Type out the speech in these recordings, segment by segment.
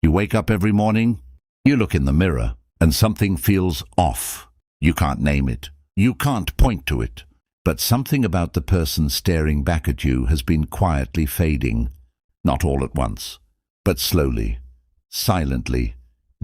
You wake up every morning, you look in the mirror, and something feels off. You can't name it. You can't point to it. But something about the person staring back at you has been quietly fading. Not all at once, but slowly, silently,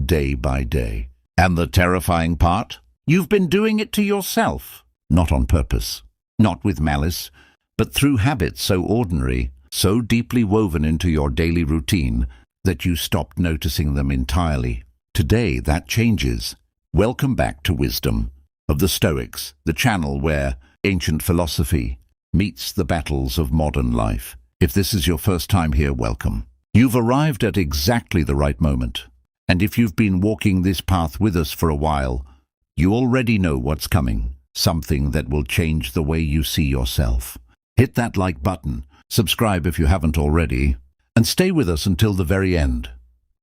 day by day. And the terrifying part? You've been doing it to yourself. Not on purpose, not with malice, but through habits so ordinary, so deeply woven into your daily routine, that you stopped noticing them entirely. Today, that changes. Welcome back to Wisdom of the Stoics, the channel where ancient philosophy meets the battles of modern life. If this is your first time here, welcome. You've arrived at exactly the right moment. And if you've been walking this path with us for a while, you already know what's coming, something that will change the way you see yourself. Hit that like button, subscribe if you haven't already, and stay with us until the very end.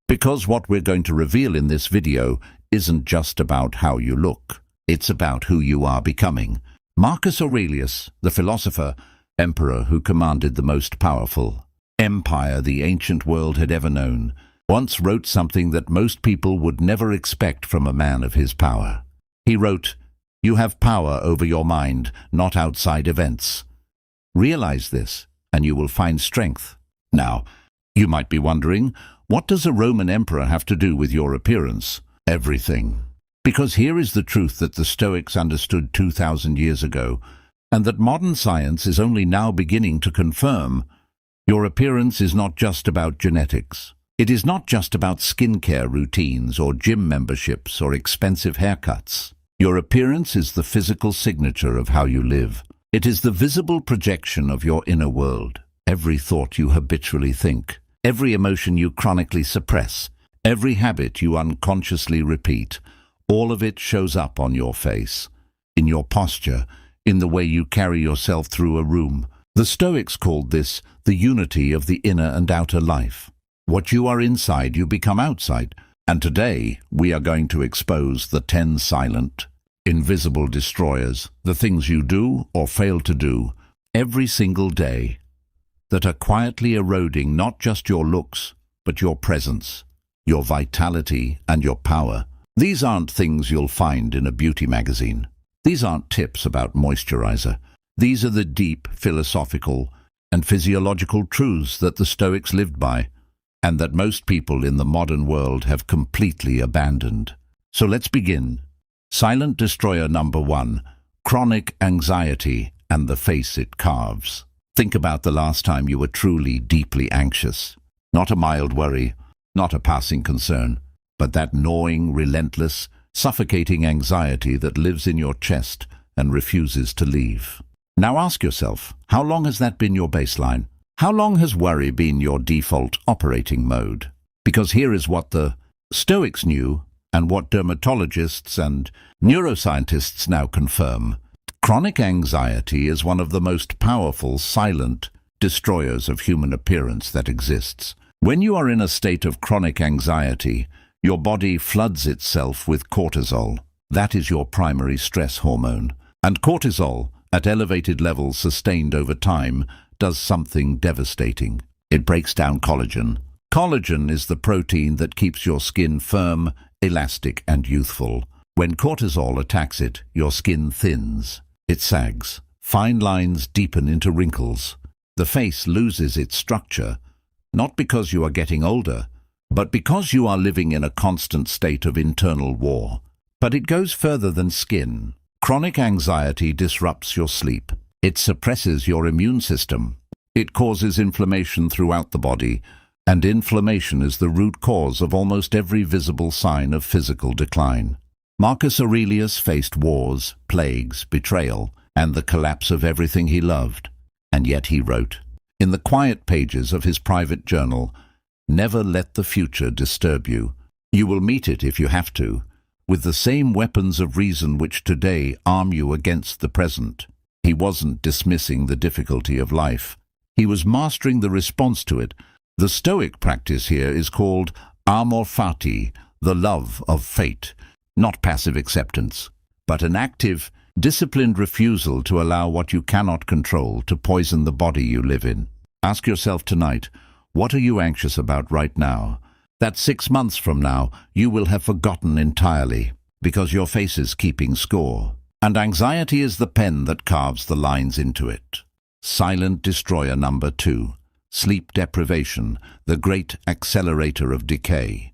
Because what we're going to reveal in this video isn't just about how you look, it's about who you are becoming. Marcus Aurelius, the philosopher, emperor who commanded the most powerful empire the ancient world had ever known, once wrote something that most people would never expect from a man of his power. He wrote, "You have power over your mind, not outside events. Realize this, and you will find strength." Now, you might be wondering, what does a Roman emperor have to do with your appearance? Everything. Because here is the truth that the Stoics understood 2,000 years ago, and that modern science is only now beginning to confirm. Your appearance is not just about genetics. It is not just about skincare routines or gym memberships or expensive haircuts. Your appearance is the physical signature of how you live. It is the visible projection of your inner world. Every thought you habitually think, every emotion you chronically suppress, every habit you unconsciously repeat, all of it shows up on your face, in your posture, in the way you carry yourself through a room. The Stoics called this the unity of the inner and outer life. What you are inside, you become outside. And today, we are going to expose the 10 silent, invisible destroyers, the things you do or fail to do every single day, that are quietly eroding not just your looks, but your presence, your vitality, and your power. These aren't things you'll find in a beauty magazine. These aren't tips about moisturizer. These are the deep philosophical and physiological truths that the Stoics lived by, and that most people in the modern world have completely abandoned. So let's begin. Silent destroyer number 1, chronic anxiety and the face it carves. Think about the last time you were truly, deeply anxious. Not a mild worry, not a passing concern, but that gnawing, relentless, suffocating anxiety that lives in your chest and refuses to leave. Now ask yourself, how long has that been your baseline? How long has worry been your default operating mode? Because here is what the Stoics knew and what dermatologists and neuroscientists now confirm. Chronic anxiety is one of the most powerful, silent destroyers of human appearance that exists. When you are in a state of chronic anxiety, your body floods itself with cortisol. That is your primary stress hormone. And cortisol, at elevated levels sustained over time, does something devastating. It breaks down collagen. Collagen is the protein that keeps your skin firm, elastic, and youthful. When cortisol attacks it, your skin thins. It sags. Fine lines deepen into wrinkles. The face loses its structure, not because you are getting older, but because you are living in a constant state of internal war. But it goes further than skin. Chronic anxiety disrupts your sleep. It suppresses your immune system. It causes inflammation throughout the body, and inflammation is the root cause of almost every visible sign of physical decline. Marcus Aurelius faced wars, plagues, betrayal, and the collapse of everything he loved. And yet he wrote, in the quiet pages of his private journal, "Never let the future disturb you. You will meet it if you have to, with the same weapons of reason which today arm you against the present." He wasn't dismissing the difficulty of life. He was mastering the response to it. The Stoic practice here is called amor fati, the love of fate, not passive acceptance, but an active, disciplined refusal to allow what you cannot control to poison the body you live in. Ask yourself tonight, what are you anxious about right now? that 6 months from now you will have forgotten entirely, because your face is keeping score. And anxiety is the pen that carves the lines into it. Silent destroyer number 2. Sleep deprivation, the great accelerator of decay.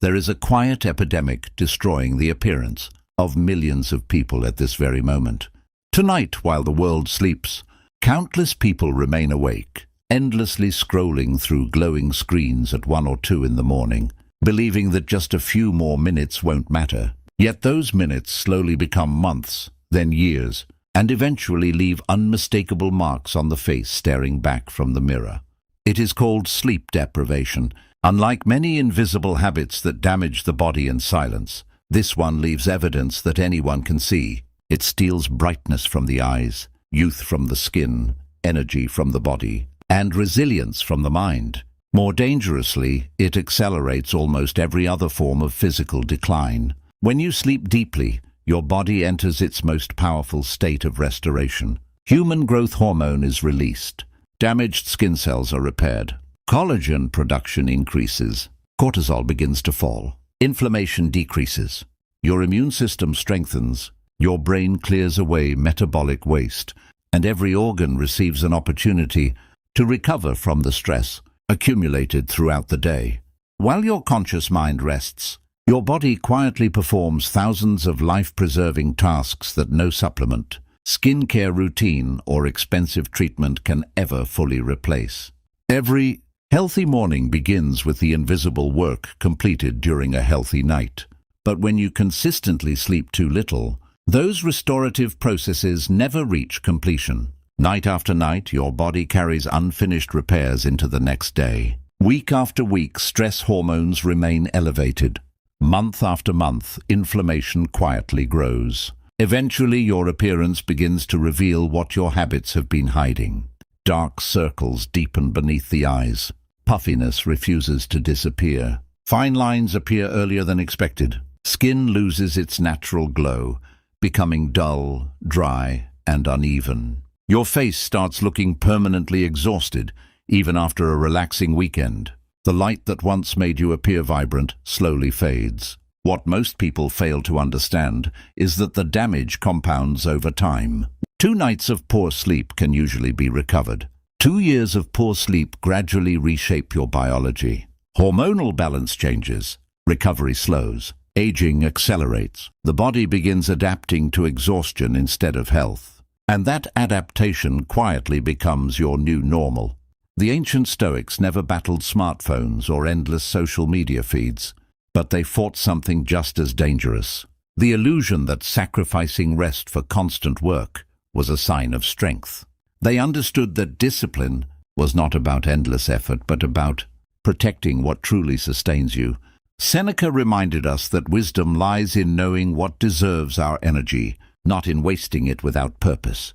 There is a quiet epidemic destroying the appearance of millions of people at this very moment. Tonight, while the world sleeps, countless people remain awake, endlessly scrolling through glowing screens at 1 or 2 in the morning, believing that just a few more minutes won't matter. Yet those minutes slowly become months, then years, and eventually leave unmistakable marks on the face staring back from the mirror. It is called sleep deprivation. Unlike many invisible habits that damage the body in silence, this one leaves evidence that anyone can see. It steals brightness from the eyes, youth from the skin, energy from the body, and resilience from the mind. More dangerously, it accelerates almost every other form of physical decline. When you sleep deeply, your body enters its most powerful state of restoration. Human growth hormone is released. Damaged skin cells are repaired. Collagen production increases. Cortisol begins to fall. Inflammation decreases. Your immune system strengthens. Your brain clears away metabolic waste, and every organ receives an opportunity to recover from the stress accumulated throughout the day. While your conscious mind rests, your body quietly performs thousands of life-preserving tasks that no supplement, skincare routine, or expensive treatment can ever fully replace. Every healthy morning begins with the invisible work completed during a healthy night. But when you consistently sleep too little, those restorative processes never reach completion. Night after night, your body carries unfinished repairs into the next day. Week after week, stress hormones remain elevated. Month after month, inflammation quietly grows. Eventually, your appearance begins to reveal what your habits have been hiding. Dark circles deepen beneath the eyes. Puffiness refuses to disappear. Fine lines appear earlier than expected. Skin loses its natural glow, becoming dull, dry, and uneven. Your face starts looking permanently exhausted, even after a relaxing weekend. The light that once made you appear vibrant slowly fades. What most people fail to understand is that the damage compounds over time. 2 nights of poor sleep can usually be recovered. 2 years of poor sleep gradually reshape your biology. Hormonal balance changes. Recovery slows. Aging accelerates. The body begins adapting to exhaustion instead of health. And that adaptation quietly becomes your new normal. The ancient Stoics never battled smartphones or endless social media feeds, but they fought something just as dangerous: the illusion that sacrificing rest for constant work was a sign of strength. They understood that discipline was not about endless effort, but about protecting what truly sustains you. Seneca reminded us that wisdom lies in knowing what deserves our energy, not in wasting it without purpose.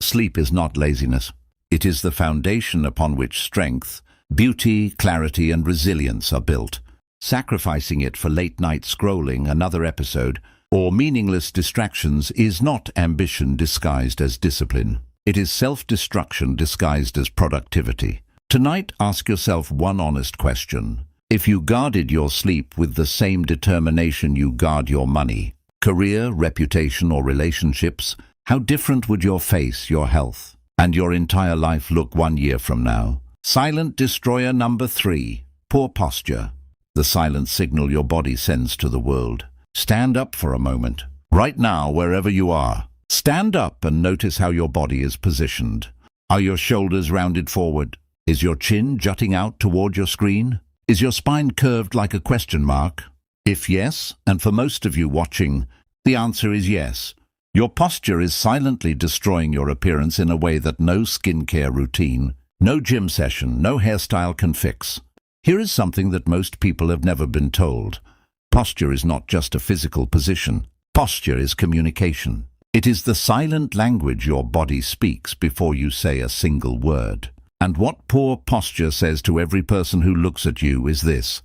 Sleep is not laziness. It is the foundation upon which strength, beauty, clarity, and resilience are built. Sacrificing it for late-night scrolling, another episode, or meaningless distractions is not ambition disguised as discipline. It is self-destruction disguised as productivity. Tonight, ask yourself one honest question. If you guarded your sleep with the same determination you guard your money, career, reputation, or relationships, how different would your face, your health, and your entire life look 1 year from now? Silent destroyer number 3. Poor posture. The silent signal your body sends to the world. Stand up for a moment. Right now, wherever you are. Stand up and notice how your body is positioned. Are your shoulders rounded forward? Is your chin jutting out toward your screen? Is your spine curved like a question mark? If yes, and for most of you watching, the answer is yes. Your posture is silently destroying your appearance in a way that no skincare routine, no gym session, no hairstyle can fix. Here is something that most people have never been told. Posture is not just a physical position. Posture is communication. It is the silent language your body speaks before you say a single word. And what poor posture says to every person who looks at you is this: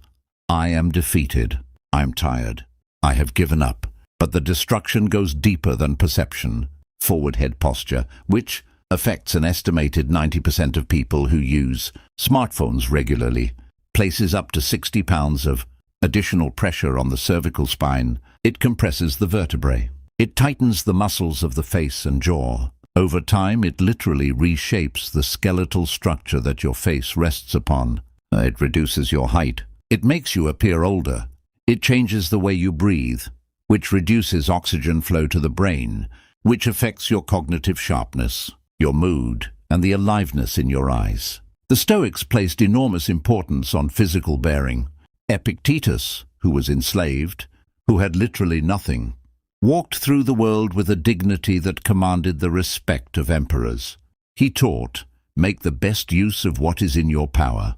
I am defeated. I'm tired. I have given up. But the destruction goes deeper than perception. Forward head posture, which affects an estimated 90% of people who use smartphones regularly, places up to 60 pounds of additional pressure on the cervical spine. It compresses the vertebrae. It tightens the muscles of the face and jaw. Over time, it literally reshapes the skeletal structure that your face rests upon. It reduces your height. It makes you appear older. It changes the way you breathe, which reduces oxygen flow to the brain, which affects your cognitive sharpness, your mood, and the aliveness in your eyes. The Stoics placed enormous importance on physical bearing. Epictetus, who was enslaved, who had literally nothing, walked through the world with a dignity that commanded the respect of emperors. He taught, make the best use of what is in your power,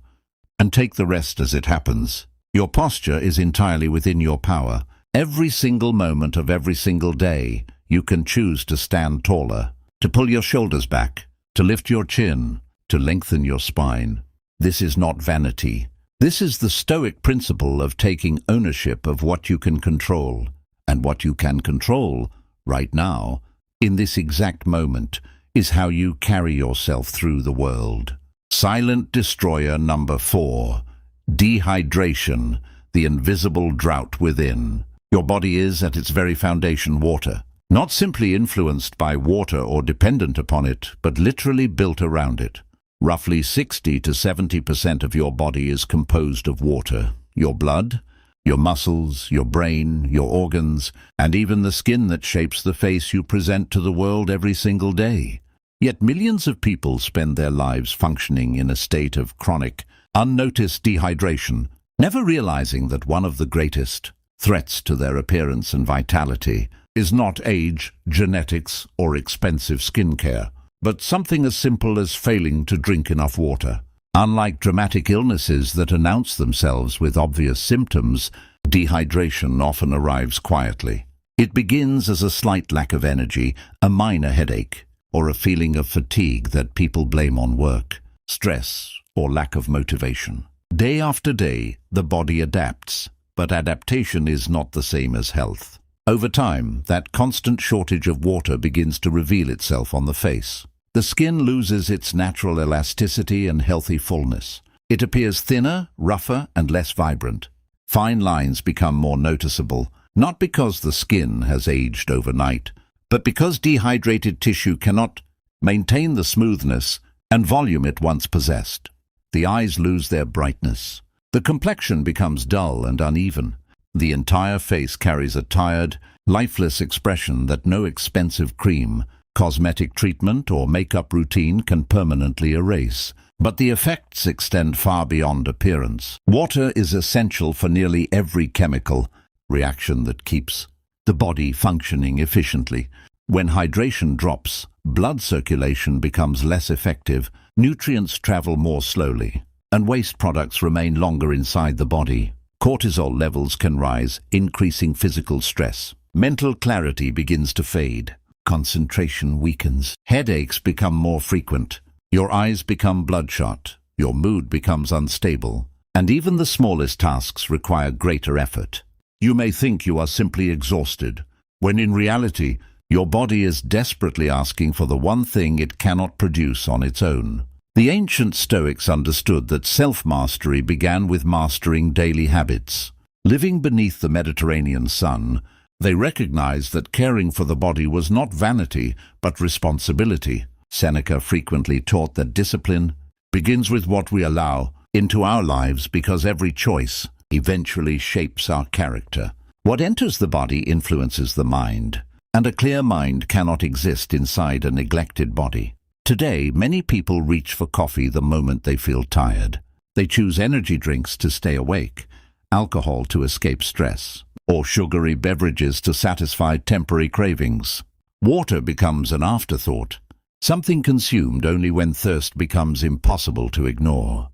and take the rest as it happens. Your posture is entirely within your power. Every single moment of every single day, you can choose to stand taller, to pull your shoulders back, to lift your chin, to lengthen your spine. This is not vanity. This is the Stoic principle of taking ownership of what you can control. And what you can control, right now, in this exact moment, is how you carry yourself through the world. Silent destroyer number 4. Dehydration, the invisible drought within. Your body is, at its very foundation, water. Not simply influenced by water or dependent upon it, but literally built around it. Roughly 60 to 70% of your body is composed of water. Your blood, your muscles, your brain, your organs, and even the skin that shapes the face you present to the world every single day. Yet millions of people spend their lives functioning in a state of chronic, unnoticed dehydration, never realizing that one of the greatest threats to their appearance and vitality is not age, genetics, or expensive skincare, but something as simple as failing to drink enough water. Unlike dramatic illnesses that announce themselves with obvious symptoms, dehydration often arrives quietly. It begins as a slight lack of energy, a minor headache, or a feeling of fatigue that people blame on work, stress, or lack of motivation. Day after day, the body adapts, but adaptation is not the same as health. Over time, that constant shortage of water begins to reveal itself on the face. The skin loses its natural elasticity and healthy fullness. It appears thinner, rougher, and less vibrant. Fine lines become more noticeable, not because the skin has aged overnight, but because dehydrated tissue cannot maintain the smoothness and volume it once possessed. The eyes lose their brightness. The complexion becomes dull and uneven. The entire face carries a tired, lifeless expression that no expensive cream, cosmetic treatment, or makeup routine can permanently erase. But the effects extend far beyond appearance. Water is essential for nearly every chemical reaction that keeps the body functioning efficiently. When hydration drops, blood circulation becomes less effective, nutrients travel more slowly, and waste products remain longer inside the body. Cortisol levels can rise, increasing physical stress. Mental clarity begins to fade. Concentration weakens. Headaches become more frequent. Your eyes become bloodshot. Your mood becomes unstable. And even the smallest tasks require greater effort. You may think you are simply exhausted, when in reality, your body is desperately asking for the one thing it cannot produce on its own. The ancient Stoics understood that self-mastery began with mastering daily habits. Living beneath the Mediterranean sun, they recognized that caring for the body was not vanity, but responsibility. Seneca frequently taught that discipline begins with what we allow into our lives, because every choice eventually shapes our character. What enters the body influences the mind, and a clear mind cannot exist inside a neglected body. Today, many people reach for coffee the moment they feel tired. They choose energy drinks to stay awake, alcohol to escape stress, or sugary beverages to satisfy temporary cravings. Water becomes an afterthought, something consumed only when thirst becomes impossible to ignore.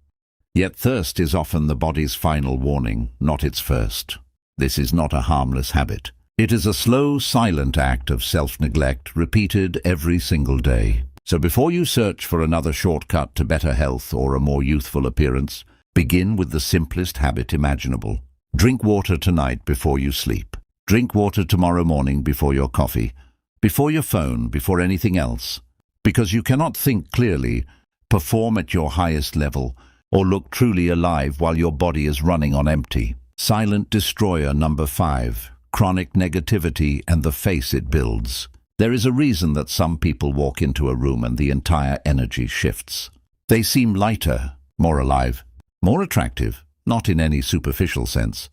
Yet thirst is often the body's final warning, not its first. This is not a harmless habit. It is a slow, silent act of self-neglect repeated every single day. So before you search for another shortcut to better health or a more youthful appearance, begin with the simplest habit imaginable. Drink water tonight before you sleep. Drink water tomorrow morning before your coffee, before your phone, before anything else. Because you cannot think clearly, perform at your highest level, or look truly alive while your body is running on empty. Silent destroyer number 5. Chronic negativity and the face it builds. There is a reason that some people walk into a room and the entire energy shifts. They seem lighter, more alive, more attractive, not in any superficial sense,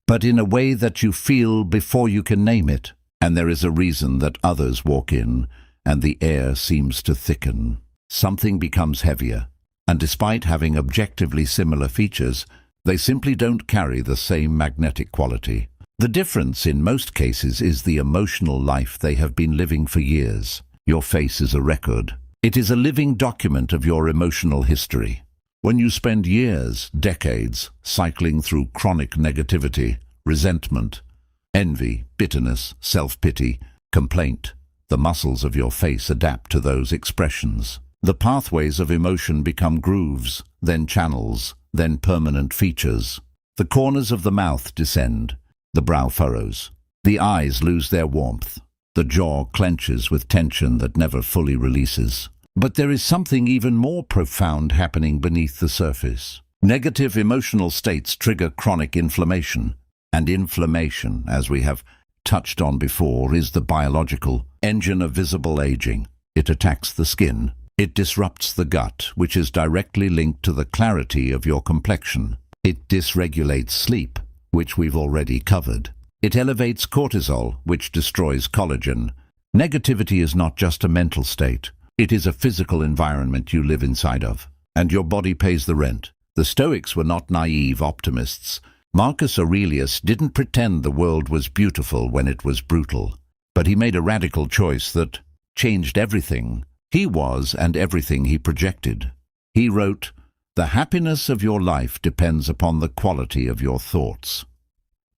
but in a way that you feel before you can name it. And there is a reason that others walk in and the air seems to thicken. Something becomes heavier, and despite having objectively similar features, they simply don't carry the same magnetic quality. The difference in most cases is the emotional life they have been living for years. Your face is a record. It is a living document of your emotional history. When you spend years, decades, cycling through chronic negativity, resentment, envy, bitterness, self-pity, complaint, the muscles of your face adapt to those expressions. The pathways of emotion become grooves, then channels, then permanent features. The corners of the mouth descend, the brow furrows, the eyes lose their warmth, the jaw clenches with tension that never fully releases. But there is something even more profound happening beneath the surface. Negative emotional states trigger chronic inflammation, and inflammation, as we have touched on before, is the biological engine of visible aging. It attacks the skin. It disrupts the gut, which is directly linked to the clarity of your complexion. It dysregulates sleep, which we've already covered. It elevates cortisol, which destroys collagen. Negativity is not just a mental state. It is a physical environment you live inside of, and your body pays the rent. The Stoics were not naive optimists. Marcus Aurelius didn't pretend the world was beautiful when it was brutal, but he made a radical choice that changed everything he was and everything he projected. He wrote, "The happiness of your life depends upon the quality of your thoughts.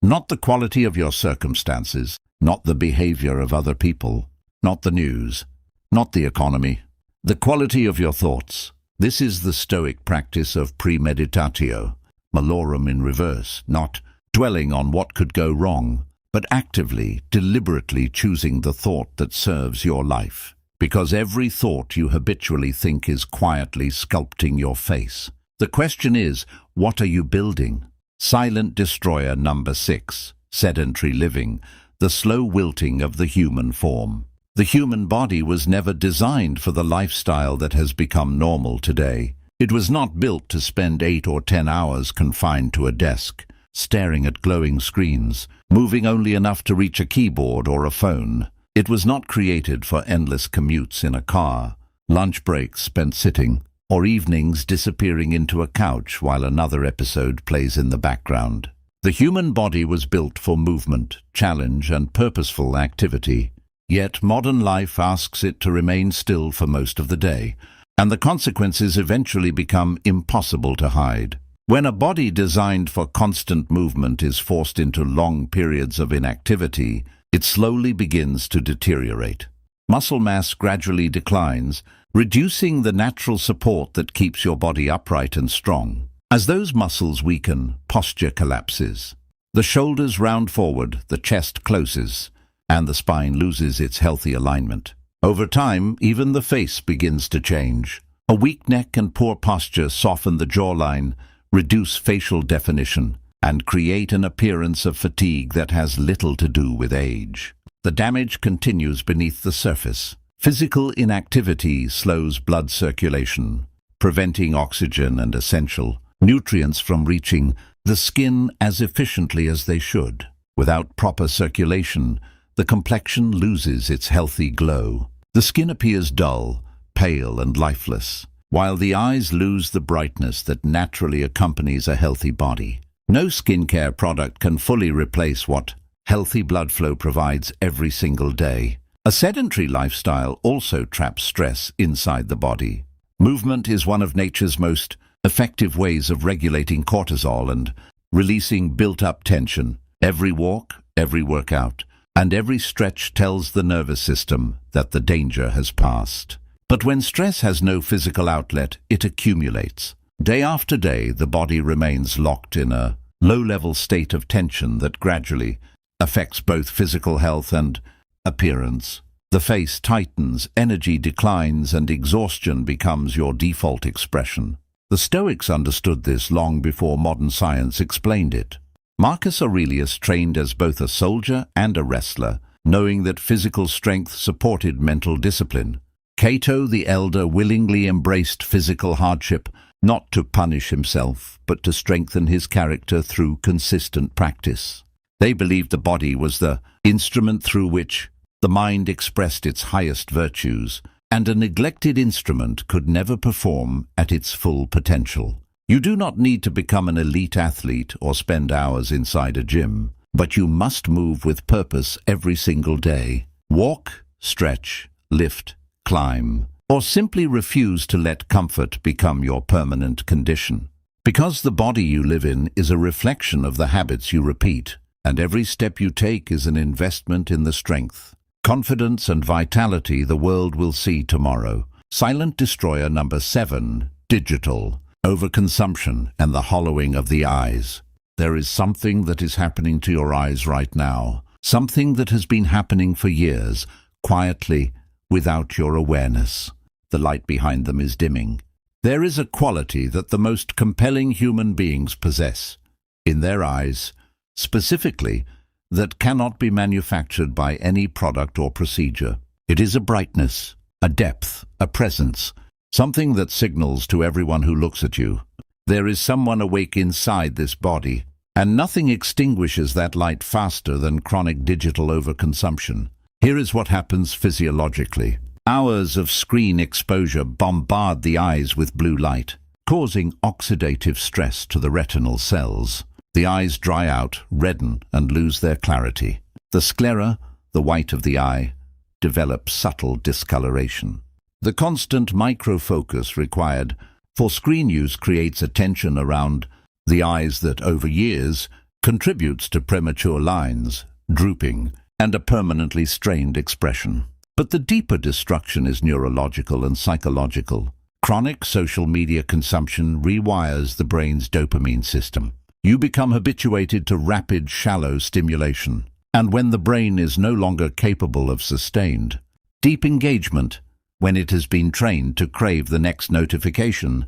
Not the quality of your circumstances, not the behavior of other people, not the news, not the economy. The quality of your thoughts." This is the Stoic practice of premeditatio, malorum in reverse, not dwelling on what could go wrong, but actively, deliberately choosing the thought that serves your life. Because every thought you habitually think is quietly sculpting your face. The question is, what are you building? Silent destroyer number 6. Sedentary living, the slow wilting of the human form. The human body was never designed for the lifestyle that has become normal today. It was not built to spend 8 or 10 hours confined to a desk, staring at glowing screens, moving only enough to reach a keyboard or a phone. It was not created for endless commutes in a car, lunch breaks spent sitting, or evenings disappearing into a couch while another episode plays in the background. The human body was built for movement, challenge, and purposeful activity. Yet modern life asks it to remain still for most of the day, and the consequences eventually become impossible to hide. When a body designed for constant movement is forced into long periods of inactivity, it slowly begins to deteriorate. Muscle mass gradually declines, reducing the natural support that keeps your body upright and strong. As those muscles weaken, posture collapses. The shoulders round forward, the chest closes, and the spine loses its healthy alignment. Over time, even the face begins to change. A weak neck and poor posture soften the jawline, reduce facial definition, and create an appearance of fatigue that has little to do with age. The damage continues beneath the surface. Physical inactivity slows blood circulation, preventing oxygen and essential nutrients from reaching the skin as efficiently as they should. Without proper circulation, the complexion loses its healthy glow. The skin appears dull, pale, and lifeless, while the eyes lose the brightness that naturally accompanies a healthy body. No skincare product can fully replace what healthy blood flow provides every single day. A sedentary lifestyle also traps stress inside the body. Movement is one of nature's most effective ways of regulating cortisol and releasing built-up tension. Every walk, every workout, and every stretch tells the nervous system that the danger has passed. But when stress has no physical outlet, it accumulates. Day after day, the body remains locked in a low-level state of tension that gradually affects both physical health and appearance. The face tightens, energy declines, and exhaustion becomes your default expression. The Stoics understood this long before modern science explained it. Marcus Aurelius trained as both a soldier and a wrestler, knowing that physical strength supported mental discipline. Cato the Elder willingly embraced physical hardship, not to punish himself, but to strengthen his character through consistent practice. They believed the body was the instrument through which the mind expressed its highest virtues, and a neglected instrument could never perform at its full potential. You do not need to become an elite athlete or spend hours inside a gym, but you must move with purpose every single day. Walk, stretch, lift, climb, or simply refuse to let comfort become your permanent condition. Because the body you live in is a reflection of the habits you repeat, and every step you take is an investment in the strength, confidence and vitality the world will see tomorrow. Silent destroyer number 7, digital, overconsumption and the hollowing of the eyes. There is something that is happening to your eyes right now, something that has been happening for years, quietly, without your awareness. The light behind them is dimming. There is a quality that the most compelling human beings possess, in their eyes, specifically, that cannot be manufactured by any product or procedure. It is a brightness, a depth, a presence, something that signals to everyone who looks at you. There is someone awake inside this body, and nothing extinguishes that light faster than chronic digital overconsumption. Here is what happens physiologically. Hours of screen exposure bombard the eyes with blue light, causing oxidative stress to the retinal cells. The eyes dry out, redden, and lose their clarity. The sclera, the white of the eye, develops subtle discoloration. The constant microfocus required for screen use creates a tension around the eyes that, over years, contributes to premature lines, drooping, and a permanently strained expression. But the deeper destruction is neurological and psychological. Chronic social media consumption rewires the brain's dopamine system. You become habituated to rapid, shallow stimulation. And when the brain is no longer capable of sustained, deep engagement, when it has been trained to crave the next notification,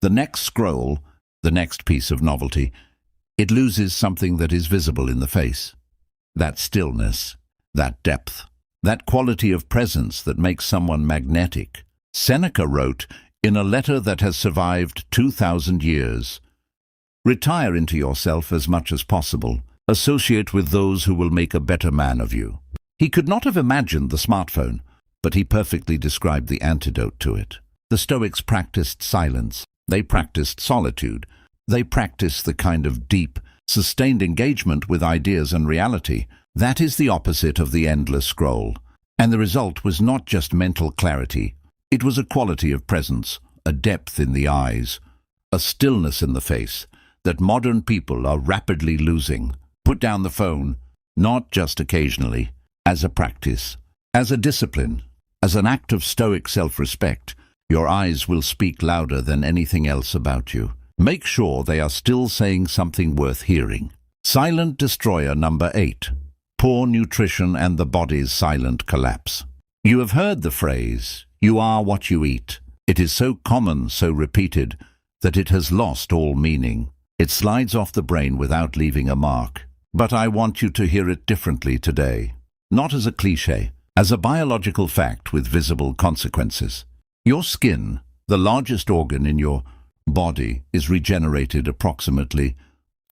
the next scroll, the next piece of novelty, it loses something that is visible in the face. That stillness, that depth, that quality of presence that makes someone magnetic. Seneca wrote, in a letter that has survived 2,000 years, "Retire into yourself as much as possible. Associate with those who will make a better man of you." He could not have imagined the smartphone, but he perfectly described the antidote to it. The Stoics practiced silence. They practiced solitude. They practiced the kind of deep, sustained engagement with ideas and reality. That is the opposite of the endless scroll. And the result was not just mental clarity. It was a quality of presence, a depth in the eyes, a stillness in the face that modern people are rapidly losing. Put down the phone, not just occasionally, as a practice, as a discipline, as an act of Stoic self-respect. Your eyes will speak louder than anything else about you. Make sure they are still saying something worth hearing. Silent destroyer number 8. Poor nutrition and the body's silent collapse. You have heard the phrase, "You are what you eat." It is so common, so repeated, that it has lost all meaning. It slides off the brain without leaving a mark. But I want you to hear it differently today. Not as a cliché, as a biological fact with visible consequences. Your skin, the largest organ in your body, is regenerated approximately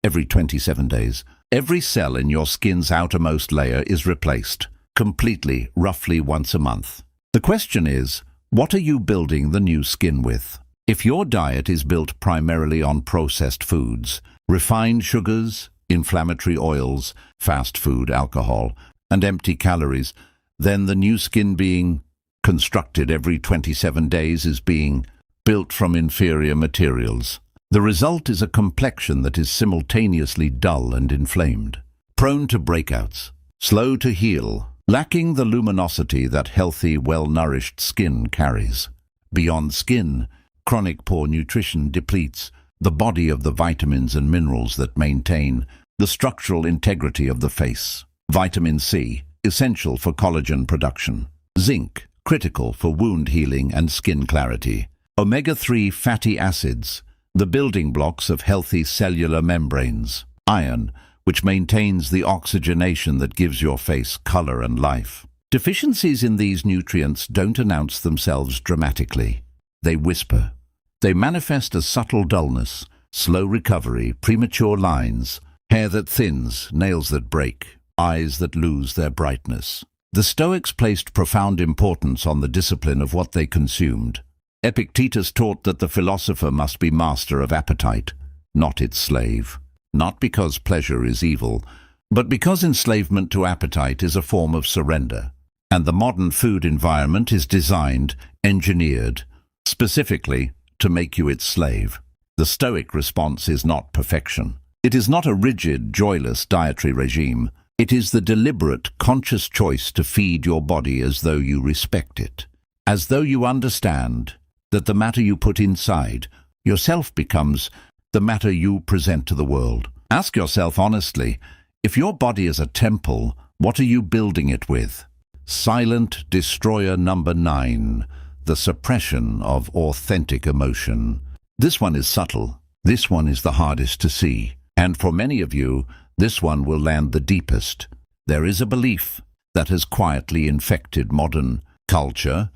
every 27 days. Every cell in your skin's outermost layer is replaced, completely, roughly once a month. The question is, what are you building the new skin with? If your diet is built primarily on processed foods, refined sugars, inflammatory oils, fast food, alcohol, and empty calories, then the new skin being constructed every 27 days is being built from inferior materials. The result is a complexion that is simultaneously dull and inflamed, prone to breakouts, slow to heal, lacking the luminosity that healthy, well-nourished skin carries. Beyond skin, chronic poor nutrition depletes the body of the vitamins and minerals that maintain the structural integrity of the face. Vitamin C, essential for collagen production. Zinc, critical for wound healing and skin clarity. Omega-3 fatty acids, the building blocks of healthy cellular membranes. Iron, which maintains the oxygenation that gives your face color and life. Deficiencies in these nutrients don't announce themselves dramatically. They whisper. They manifest as subtle dullness, slow recovery, premature lines, hair that thins, nails that break, eyes that lose their brightness. The Stoics placed profound importance on the discipline of what they consumed. Epictetus taught that the philosopher must be master of appetite, not its slave. Not because pleasure is evil, but because enslavement to appetite is a form of surrender. And the modern food environment is designed, engineered, specifically to make you its slave. The Stoic response is not perfection. It is not a rigid, joyless dietary regime. It is the deliberate, conscious choice to feed your body as though you respect it, as though you understand that the matter you put inside yourself becomes the matter you present to the world. Ask yourself honestly, if your body is a temple, what are you building it with? Silent destroyer number 9, the suppression of authentic emotion. This one is subtle. This one is the hardest to see. And for many of you, this one will land the deepest. There is a belief that has quietly infected modern culture,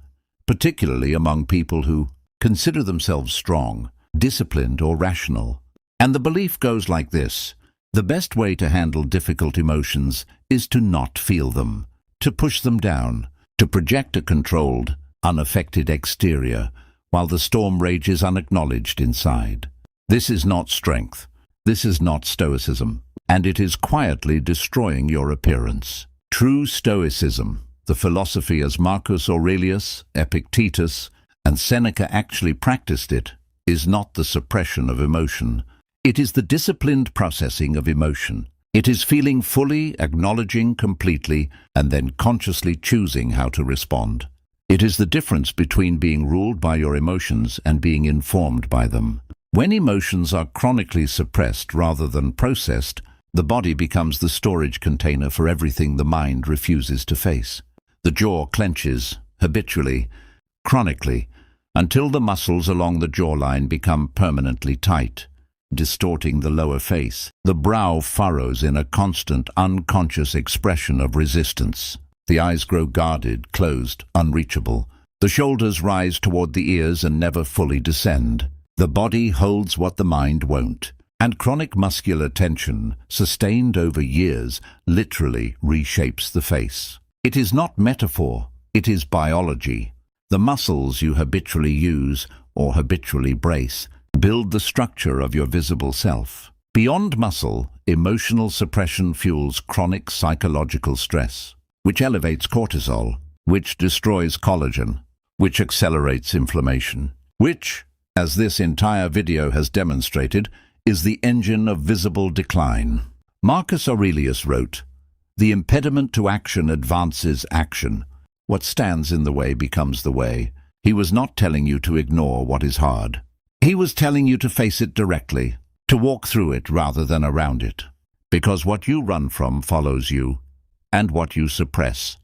particularly among people who consider themselves strong, disciplined, or rational. And the belief goes like this: the best way to handle difficult emotions is to not feel them, to push them down, to project a controlled, unaffected exterior, while the storm rages unacknowledged inside. This is not strength. This is not Stoicism, and it is quietly destroying your appearance. True Stoicism, the philosophy as Marcus Aurelius, Epictetus, and Seneca actually practiced it, is not the suppression of emotion. It is the disciplined processing of emotion. It is feeling fully, acknowledging completely, and then consciously choosing how to respond. It is the difference between being ruled by your emotions and being informed by them. When emotions are chronically suppressed rather than processed, the body becomes the storage container for everything the mind refuses to face. The jaw clenches, habitually, chronically, until the muscles along the jawline become permanently tight, distorting the lower face. The brow furrows in a constant, unconscious expression of resistance. The eyes grow guarded, closed, unreachable. The shoulders rise toward the ears and never fully descend. The body holds what the mind won't. And chronic muscular tension, sustained over years, literally reshapes the face. It is not metaphor, it is biology. The muscles you habitually use or habitually brace build the structure of your visible self. Beyond muscle, emotional suppression fuels chronic psychological stress, which elevates cortisol, which destroys collagen, which accelerates inflammation, which, as this entire video has demonstrated, is the engine of visible decline. Marcus Aurelius wrote, "The impediment to action advances action. What stands in the way becomes the way." He was not telling you to ignore what is hard. He was telling you to face it directly, to walk through it rather than around it. Because what you run from follows you, and what you suppress,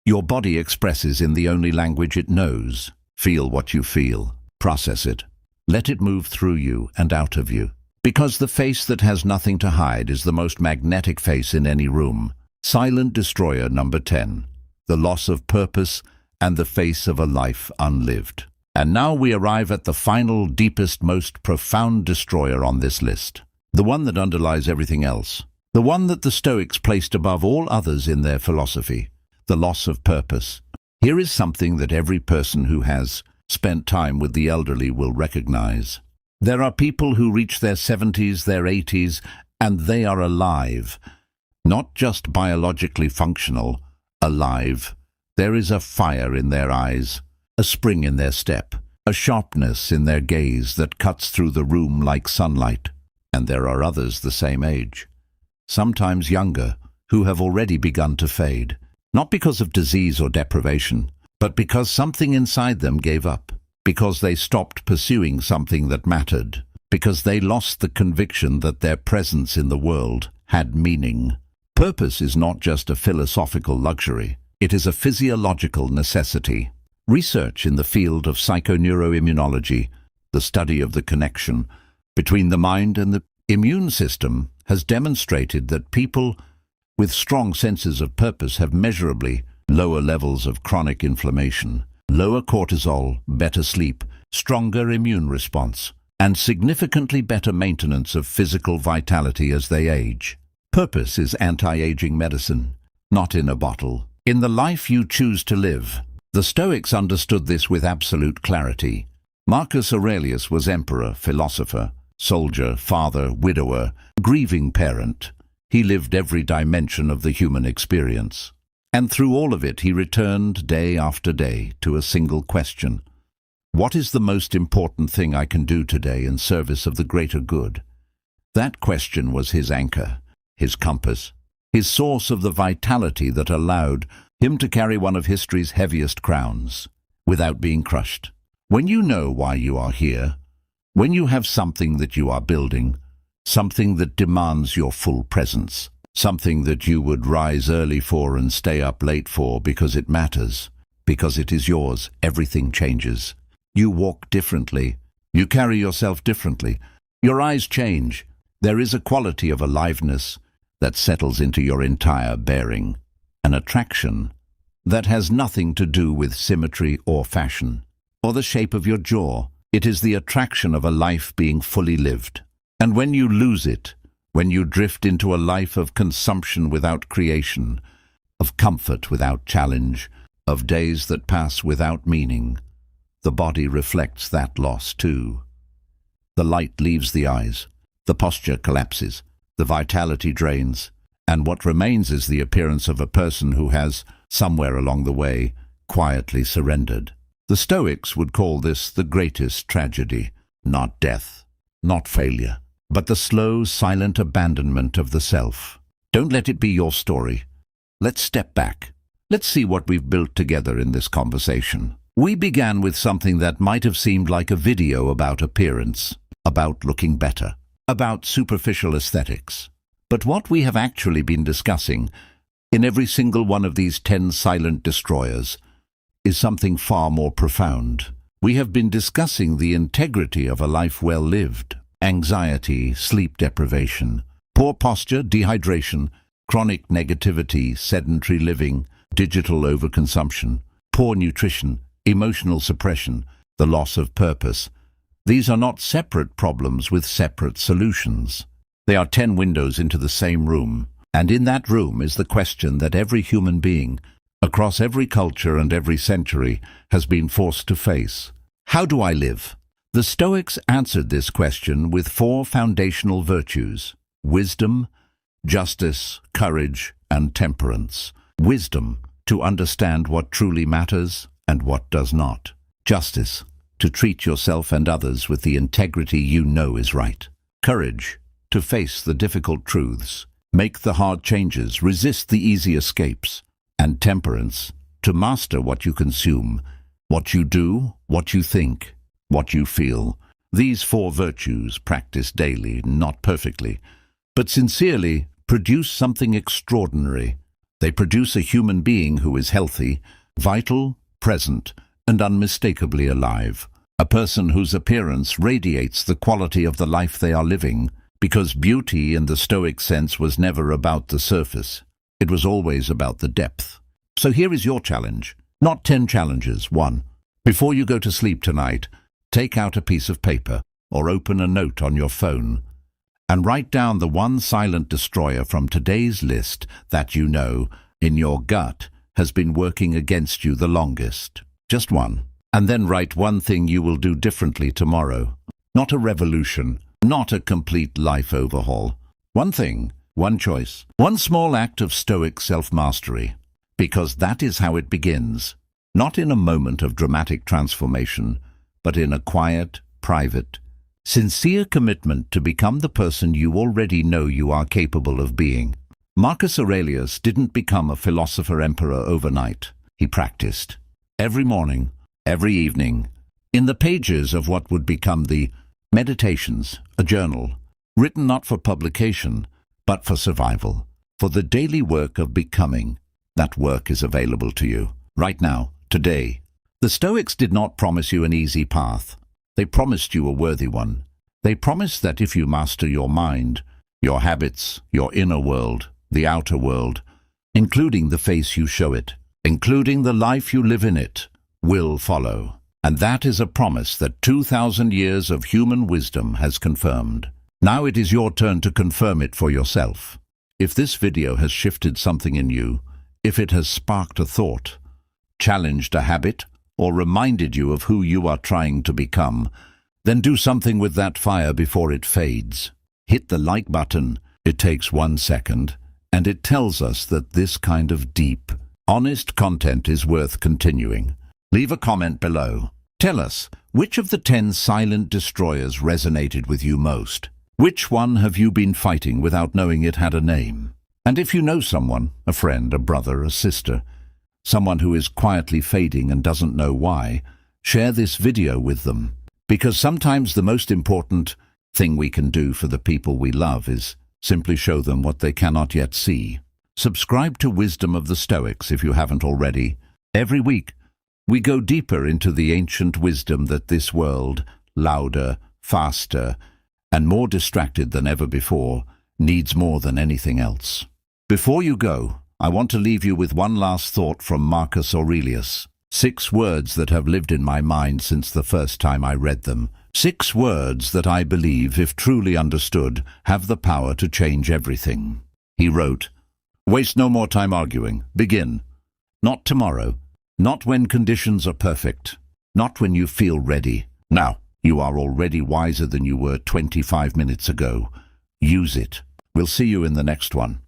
your body expresses in the only language it knows. Feel what you feel. Process it. Let it move through you and out of you. Because the face that has nothing to hide is the most magnetic face in any room. Silent destroyer number 10. The loss of purpose and the face of a life unlived. And now we arrive at the final, deepest, most profound destroyer on this list. The one that underlies everything else. The one that the Stoics placed above all others in their philosophy. The loss of purpose. Here is something that every person who has spent time with the elderly will recognize. There are people who reach their 70s, their 80s, and they are alive. Not just biologically functional, alive. There is a fire in their eyes, a spring in their step, a sharpness in their gaze that cuts through the room like sunlight. And there are others the same age, sometimes younger, who have already begun to fade. Not because of disease or deprivation, but because something inside them gave up. Because they stopped pursuing something that mattered. Because they lost the conviction that their presence in the world had meaning. Purpose is not just a philosophical luxury. It is a physiological necessity. Research in the field of psychoneuroimmunology, the study of the connection between the mind and the immune system, has demonstrated that people with strong senses of purpose have measurably lower levels of chronic inflammation, lower cortisol, better sleep, stronger immune response, and significantly better maintenance of physical vitality as they age. Purpose is anti-aging medicine, not in a bottle. In the life you choose to live. The Stoics understood this with absolute clarity. Marcus Aurelius was emperor, philosopher, soldier, father, widower, grieving parent. He lived every dimension of the human experience. And through all of it he returned day after day to a single question. What is the most important thing I can do today in service of the greater good? That question was his anchor, his compass, his source of the vitality that allowed him to carry one of history's heaviest crowns without being crushed. When you know why you are here, when you have something that you are building, something that demands your full presence, something that you would rise early for and stay up late for because it matters, because it is yours, everything changes. You walk differently. You carry yourself differently. Your eyes change. There is a quality of aliveness that settles into your entire bearing, an attraction that has nothing to do with symmetry or fashion, or the shape of your jaw. It is the attraction of a life being fully lived. And when you lose it, when you drift into a life of consumption without creation, of comfort without challenge, of days that pass without meaning, the body reflects that loss too. The light leaves the eyes, the posture collapses, the vitality drains, and what remains is the appearance of a person who has, somewhere along the way, quietly surrendered. The Stoics would call this the greatest tragedy, not death, not failure, but the slow, silent abandonment of the self. Don't let it be your story. Let's step back. Let's see what we've built together in this conversation. We began with something that might have seemed like a video about appearance, about looking better, about superficial aesthetics. But what we have actually been discussing in every single one of these 10 silent destroyers is something far more profound. We have been discussing the integrity of a life well lived. Anxiety, sleep deprivation, poor posture, dehydration, chronic negativity, sedentary living, digital overconsumption, poor nutrition, emotional suppression, the loss of purpose. These are not separate problems with separate solutions. They are 10 windows into the same room, and in that room is the question that every human being, across every culture and every century, has been forced to face. How do I live? The Stoics answered this question with 4 foundational virtues: wisdom, justice, courage, and temperance. Wisdom, to understand what truly matters and what does not. Justice, to treat yourself and others with the integrity you know is right. Courage, to face the difficult truths, make the hard changes, resist the easy escapes. And temperance, to master what you consume, what you do, what you think, what you feel. These 4 virtues, practiced daily, not perfectly, but sincerely, produce something extraordinary. They produce a human being who is healthy, vital, present, and unmistakably alive. A person whose appearance radiates the quality of the life they are living, because beauty in the Stoic sense was never about the surface. It was always about the depth. So here is your challenge. Not 10 challenges. 1. Before you go to sleep tonight, take out a piece of paper or open a note on your phone and write down the one silent destroyer from today's list that you know, in your gut, has been working against you the longest. Just one. And then write one thing you will do differently tomorrow. Not a revolution, not a complete life overhaul. One thing, one choice, one small act of Stoic self-mastery. Because that is how it begins. Not in a moment of dramatic transformation, but in a quiet, private, sincere commitment to become the person you already know you are capable of being. Marcus Aurelius didn't become a philosopher-emperor overnight. He practiced. Every morning, every evening, in the pages of what would become the Meditations, a journal, written not for publication, but for survival, for the daily work of becoming. That work is available to you, right now, today. The Stoics did not promise you an easy path. They promised you a worthy one. They promised that if you master your mind, your habits, your inner world, the outer world, including the face you show it, including the life you live in it, will follow. And that is a promise that 2,000 years of human wisdom has confirmed. Now it is your turn to confirm it for yourself. If this video has shifted something in you, if it has sparked a thought, challenged a habit, or reminded you of who you are trying to become, then do something with that fire before it fades. Hit the like button. It takes 1 second, and it tells us that this kind of deep, honest content is worth continuing. Leave a comment below. Tell us, which of the 10 silent destroyers resonated with you most? Which one have you been fighting without knowing it had a name? And if you know someone, a friend, a brother, a sister, someone who is quietly fading and doesn't know why, share this video with them. Because sometimes the most important thing we can do for the people we love is simply show them what they cannot yet see. Subscribe to Wisdom of the Stoics if you haven't already. Every week, we go deeper into the ancient wisdom that this world, louder, faster, and more distracted than ever before, needs more than anything else. Before you go, I want to leave you with one last thought from Marcus Aurelius. 6 words that have lived in my mind since the first time I read them. 6 words that I believe, if truly understood, have the power to change everything. He wrote, "Waste no more time arguing. Begin. Not tomorrow. Not when conditions are perfect. Not when you feel ready. Now, you are already wiser than you were 25 minutes ago. Use it." We'll see you in the next one.